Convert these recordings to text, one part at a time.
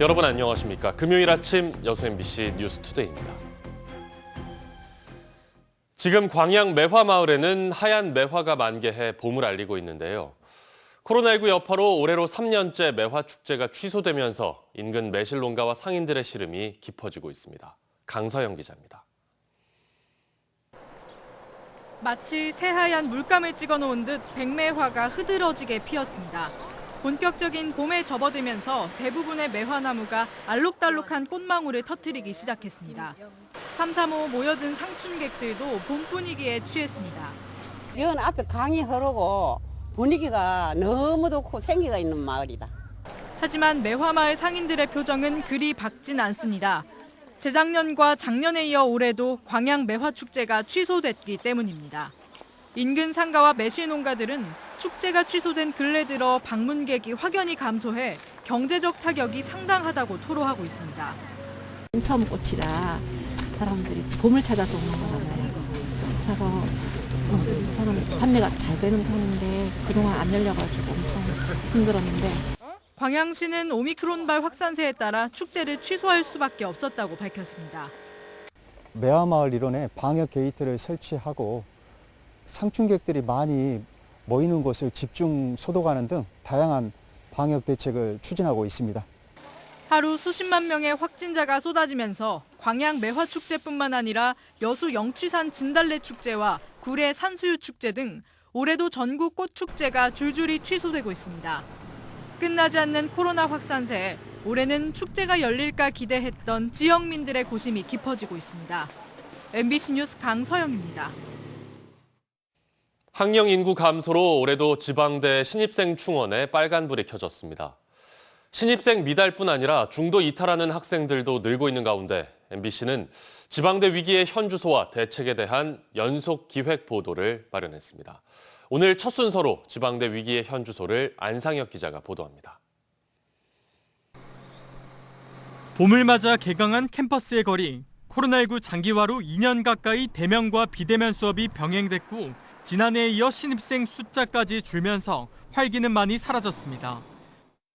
여러분 안녕하십니까? 금요일 아침 여수 MBC 뉴스투데이입니다. 지금 광양 매화마을에는 하얀 매화가 만개해 봄을 알리고 있는데요. 코로나19 여파로 올해로 3년째 매화축제가 취소되면서 인근 매실농가와 상인들의 시름이 깊어지고 있습니다. 강서영 기자입니다. 마치 새하얀 물감을 찍어놓은 듯 백매화가 흐드러지게 피었습니다. 본격적인 봄에 접어들면서 대부분의 매화나무가 알록달록한 꽃망울을 터뜨리기 시작했습니다. 삼삼오오 모여든 상춘객들도 봄 분위기에 취했습니다. 연 앞에 강이 흐르고 분위기가 너무 좋고 생기가 있는 마을이다. 하지만 매화마을 상인들의 표정은 그리 밝진 않습니다. 재작년과 작년에 이어 올해도 광양 매화축제가 취소됐기 때문입니다. 인근 상가와 매실농가들은 축제가 취소된 근래 들어 방문객이 확연히 감소해 경제적 타격이 상당하다고 토로하고 있습니다. 처음 꽃이라 사람들이 봄을 찾아서 오는 거잖아요. 그래서 사람 판매가 잘 되는 편인데 그동안 안 열려가지고 엄청 힘들었는데 광양시는 오미크론발 확산세에 따라 축제를 취소할 수밖에 없었다고 밝혔습니다. 매화마을 일원에 방역 게이트를 설치하고 상춘객들이 많이 모이는 곳을 집중 소독하는 등 다양한 방역 대책을 추진하고 있습니다. 하루 수십만 명의 확진자가 쏟아지면서 광양 매화축제뿐만 아니라 여수 영취산 진달래 축제와 구례 산수유 축제 등 올해도 전국 꽃축제가 줄줄이 취소되고 있습니다. 끝나지 않는 코로나 확산세에 올해는 축제가 열릴까 기대했던 지역민들의 고심이 깊어지고 있습니다. MBC 뉴스 강서영입니다. 학령 인구 감소로 올해도 지방대 신입생 충원에 빨간불이 켜졌습니다. 신입생 미달뿐 아니라 중도 이탈하는 학생들도 늘고 있는 가운데 MBC는 지방대 위기의 현주소와 대책에 대한 연속 기획 보도를 마련했습니다. 오늘 첫 순서로 지방대 위기의 현주소를 안상혁 기자가 보도합니다. 봄을 맞아 개강한 캠퍼스의 거리. 코로나19 장기화로 2년 가까이 대면과 비대면 수업이 병행됐고 지난해에 이어 신입생 숫자까지 줄면서 활기는 많이 사라졌습니다.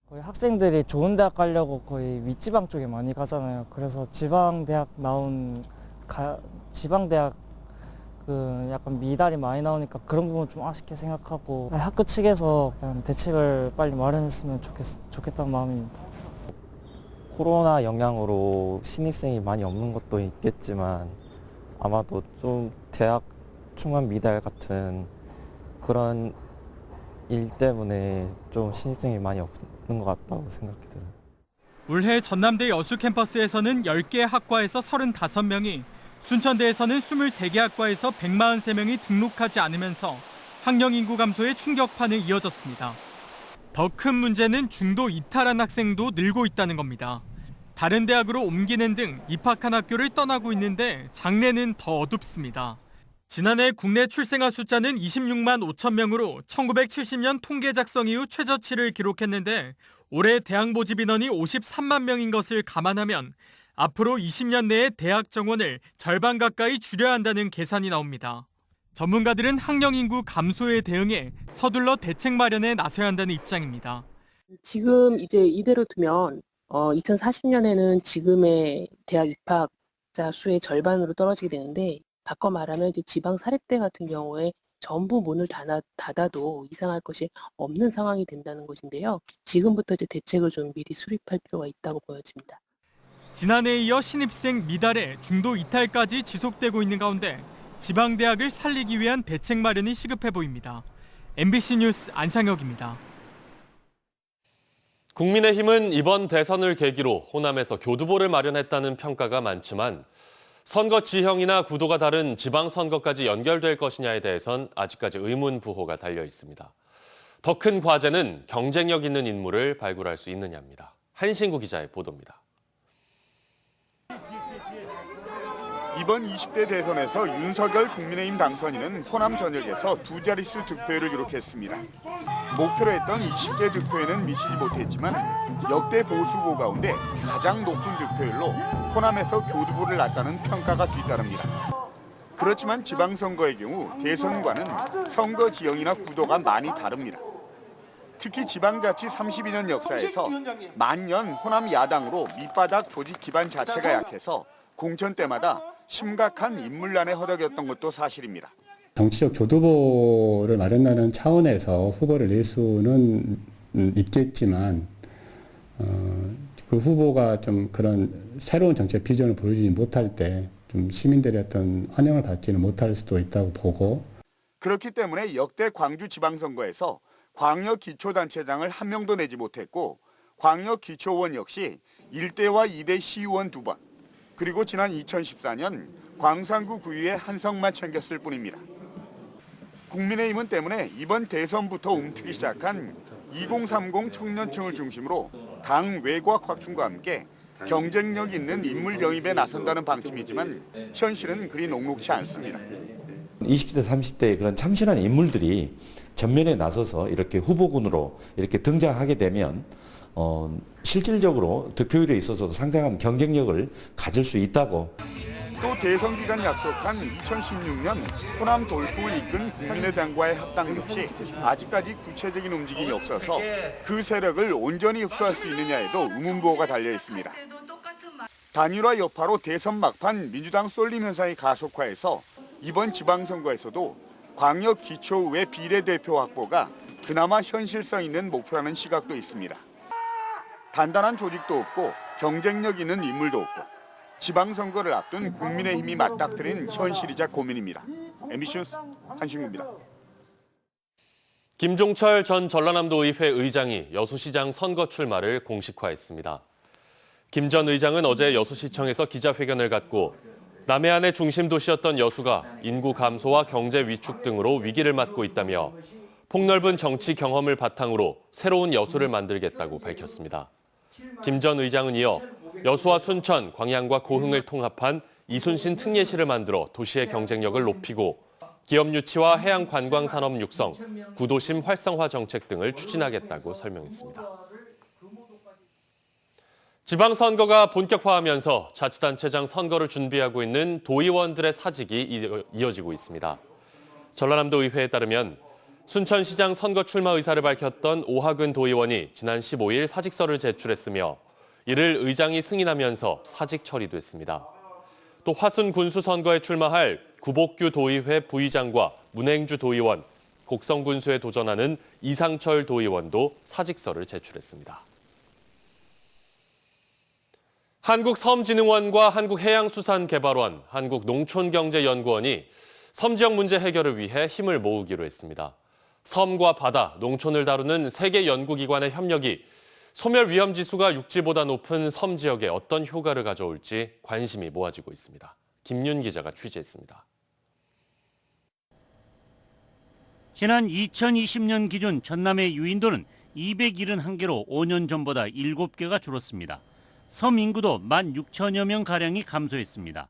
거의 학생들이 좋은 대학 가려고 거의 윗지방 쪽에 많이 가잖아요. 그래서 지방대학 약간 미달이 많이 나오니까 그런 부분 좀 아쉽게 생각하고 학교 측에서 그냥 대책을 빨리 마련했으면 좋겠다는 마음입니다. 코로나 영향으로 신입생이 많이 없는 것도 있겠지만 아마도 좀 대학 충원 미달 같은 그런 일 때문에 좀 신입생이 많이 없는 것 같다고 생각이 들어요. 올해 전남대 여수 캠퍼스에서는 10개 학과에서 35명이, 순천대에서는 23개 학과에서 143명이 등록하지 않으면서 학령 인구 감소의 충격파는 이어졌습니다. 더 큰 문제는 중도 이탈한 학생도 늘고 있다는 겁니다. 다른 대학으로 옮기는 등 입학한 학교를 떠나고 있는데 장래는 더 어둡습니다. 지난해 국내 출생아 숫자는 26만 5천 명으로 1970년 통계 작성 이후 최저치를 기록했는데 올해 대학 모집 인원이 53만 명인 것을 감안하면 앞으로 20년 내에 대학 정원을 절반 가까이 줄여야 한다는 계산이 나옵니다. 전문가들은 학령 인구 감소에 대응해 서둘러 대책 마련에 나서야 한다는 입장입니다. 지금 이제 이대로 두면 2040년에는 지금의 대학 입학자 수의 절반으로 떨어지게 되는데 바꿔 말하면 이제 지방 사립대 같은 경우에 전부 문을 닫아도 이상할 것이 없는 상황이 된다는 것인데요. 지금부터 이제 대책을 좀 미리 수립할 필요가 있다고 보여집니다. 지난해에 이어 신입생 미달에 중도 이탈까지 지속되고 있는 가운데 지방대학을 살리기 위한 대책 마련이 시급해 보입니다. MBC 뉴스 안상혁입니다. 국민의힘은 이번 대선을 계기로 호남에서 교두보를 마련했다는 평가가 많지만 선거 지형이나 구도가 다른 지방선거까지 연결될 것이냐에 대해선 아직까지 의문부호가 달려 있습니다. 더 큰 과제는 경쟁력 있는 인물을 발굴할 수 있느냐입니다. 한신구 기자의 보도입니다. 이번 20대 대선에서 윤석열 국민의힘 당선인은 호남 전역에서 두 자릿수 득표율을 기록했습니다. 목표로 했던 20대 득표에는 미치지 못했지만 역대 보수 후보 가운데 가장 높은 득표율로 호남에서 교두보를 놨다는 평가가 뒤따릅니다. 그렇지만 지방선거의 경우 대선과는 선거 지형이나 구도가 많이 다릅니다. 특히 지방자치 32년 역사에서 만년 호남 야당으로 밑바닥 조직 기반 자체가 약해서 공천 때마다 심각한 인물난에 허덕였던 것도 사실입니다. 정치적 조두보를 마련하는 차원에서 후보를 낼 수는 있겠지만 그 후보가 좀 그런 새로운 정책 비전을 보여주지 못할 때 좀 시민들의 어떤 환영을 받지는 못할 수도 있다고 보고, 그렇기 때문에 역대 광주 지방선거에서 광역기초단체장을 한 명도 내지 못했고 광역기초의원 역시 1대와 2대 시의원 2번, 그리고 지난 2014년 광산구 구의회 한석만 챙겼을 뿐입니다. 국민의힘은 때문에 이번 대선부터 움트기 시작한 2030 청년층을 중심으로 당 외곽 확충과 함께 경쟁력 있는 인물 영입에 나선다는 방침이지만 현실은 그리 녹록치 않습니다. 20대, 30대의 그런 참신한 인물들이 전면에 나서서 이렇게 후보군으로 이렇게 등장하게 되면 실질적으로 득표율에 있어서도 상당한 경쟁력을 가질 수 있다고. 또 대선 기간 약속한 2016년 호남 돌풍을 이끈 국민의당과의 합당 역시 아직까지 구체적인 움직임이 없어서 그 세력을 온전히 흡수할 수 있느냐에도 의문부호가 달려 있습니다. 단일화 여파로 대선 막판 민주당 쏠림 현상이 가속화해서 이번 지방선거에서도 광역기초의회 비례대표 확보가 그나마 현실성 있는 목표라는 시각도 있습니다. 단단한 조직도 없고 경쟁력 있는 인물도 없고 지방선거를 앞둔 국민의힘이 맞닥뜨린 현실이자 고민입니다. MBC 뉴스 한신구입니다. 김종철 전 전라남도 의회 의장이 여수시장 선거 출마를 공식화했습니다. 김 전 의장은 어제 여수시청에서 기자회견을 갖고 남해안의 중심 도시였던 여수가 인구 감소와 경제 위축 등으로 위기를 맞고 있다며 폭넓은 정치 경험을 바탕으로 새로운 여수를 만들겠다고 밝혔습니다. 김 전 의장은 이어 여수와 순천, 광양과 고흥을 통합한 이순신 특례시를 만들어 도시의 경쟁력을 높이고 기업 유치와 해양 관광 산업 육성, 구도심 활성화 정책 등을 추진하겠다고 설명했습니다. 지방선거가 본격화하면서 자치단체장 선거를 준비하고 있는 도의원들의 사직이 이어지고 있습니다. 전라남도 의회에 따르면 순천시장 선거 출마 의사를 밝혔던 오하근 도의원이 지난 15일 사직서를 제출했으며 이를 의장이 승인하면서 사직 처리됐습니다. 또 화순 군수 선거에 출마할 구복규 도의회 부의장과 문행주 도의원, 곡성 군수에 도전하는 이상철 도의원도 사직서를 제출했습니다. 한국섬진흥원과 한국해양수산개발원, 한국농촌경제연구원이 섬지역 문제 해결을 위해 힘을 모으기로 했습니다. 섬과 바다, 농촌을 다루는 세계 연구기관의 협력이 소멸 위험 지수가 육지보다 높은 섬 지역에 어떤 효과를 가져올지 관심이 모아지고 있습니다. 김윤 기자가 취재했습니다. 지난 2020년 기준 전남의 유인도는 271개로 5년 전보다 7개가 줄었습니다. 섬 인구도 16,000여 명가량이 감소했습니다.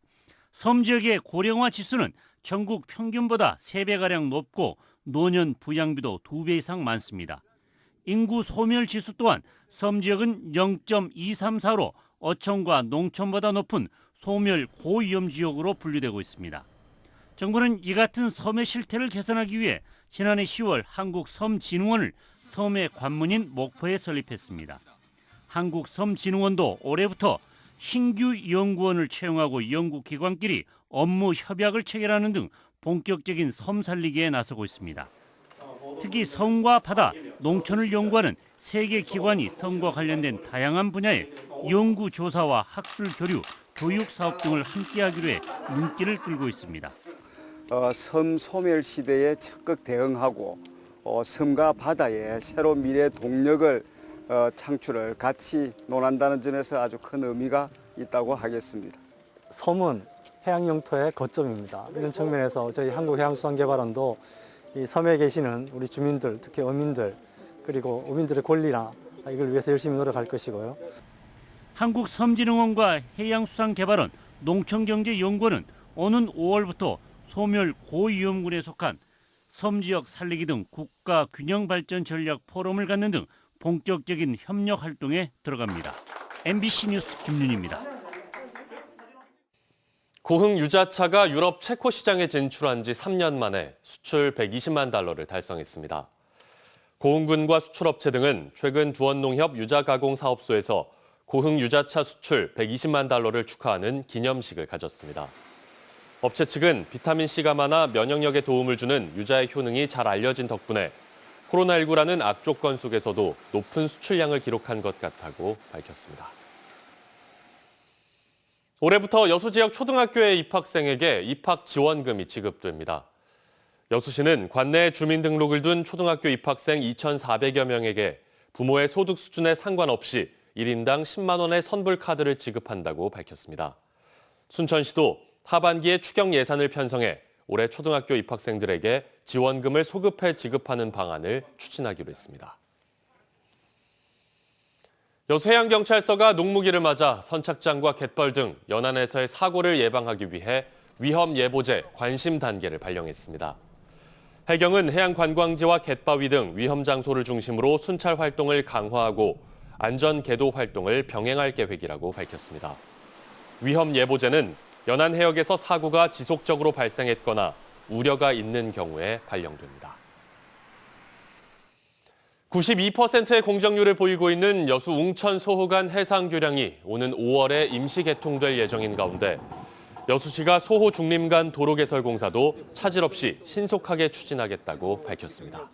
섬 지역의 고령화 지수는 전국 평균보다 3배가량 높고 노년 부양비도 2배 이상 많습니다. 인구 소멸 지수 또한 섬 지역은 0.234로 어촌과 농촌보다 높은 소멸 고위험 지역으로 분류되고 있습니다. 정부는 이 같은 섬의 실태를 개선하기 위해 지난해 10월 한국섬진흥원을 섬의 관문인 목포에 설립했습니다. 한국섬진흥원도 올해부터 신규 연구원을 채용하고 연구기관끼리 업무 협약을 체결하는 등 본격적인 섬 살리기에 나서고 있습니다. 특히 섬과 바다, 농촌을 연구하는 세계 기관이 섬과 관련된 다양한 분야의 연구 조사와 학술 교류, 교육 사업 등을 함께하기로 해 눈길을 끌고 있습니다. 섬 소멸 시대에 적극 대응하고 섬과 바다에 새로운 미래 동력을 창출을 같이 논한다는 점에서 아주 큰 의미가 있다고 하겠습니다. 섬은 해양 영토의 거점입니다. 이런 측면에서 저희 한국해양수산개발원도 이 섬에 계시는 우리 주민들, 특히 어민들, 그리고 어민들의 권리나 이걸 위해서 열심히 노력할 것이고요. 한국섬진흥원과 해양수산개발원, 농촌경제연구원은 오는 5월부터 소멸 고위험군에 속한 섬지역 살리기 등 국가 균형 발전 전략 포럼을 갖는 등 본격적인 협력 활동에 들어갑니다. MBC 뉴스 김윤희입니다. 고흥 유자차가 유럽 체코 시장에 진출한 지 3년 만에 수출 120만 달러를 달성했습니다. 고흥군과 수출업체 등은 최근 두원농협 유자가공사업소에서 고흥 유자차 수출 120만 달러를 축하하는 기념식을 가졌습니다. 업체 측은 비타민C가 많아 면역력에 도움을 주는 유자의 효능이 잘 알려진 덕분에 코로나19라는 악조건 속에서도 높은 수출량을 기록한 것 같다고 밝혔습니다. 올해부터 여수 지역 초등학교의 입학생에게 입학 지원금이 지급됩니다. 여수시는 관내에 주민등록을 둔 초등학교 입학생 2,400여 명에게 부모의 소득 수준에 상관없이 1인당 10만 원의 선불카드를 지급한다고 밝혔습니다. 순천시도 하반기에 추경 예산을 편성해 올해 초등학교 입학생들에게 지원금을 소급해 지급하는 방안을 추진하기로 했습니다. 여수해양경찰서가 농무기를 맞아 선착장과 갯벌 등 연안에서의 사고를 예방하기 위해 위험 예보제 관심 단계를 발령했습니다. 해경은 해양관광지와 갯바위 등 위험 장소를 중심으로 순찰 활동을 강화하고 안전 계도 활동을 병행할 계획이라고 밝혔습니다. 위험 예보제는 연안 해역에서 사고가 지속적으로 발생했거나 우려가 있는 경우에 발령됩니다. 92%의 공정률을 보이고 있는 여수 웅천 소호간 해상교량이 오는 5월에 임시 개통될 예정인 가운데 여수시가 소호 중림 간 도로 개설 공사도 차질 없이 신속하게 추진하겠다고 밝혔습니다.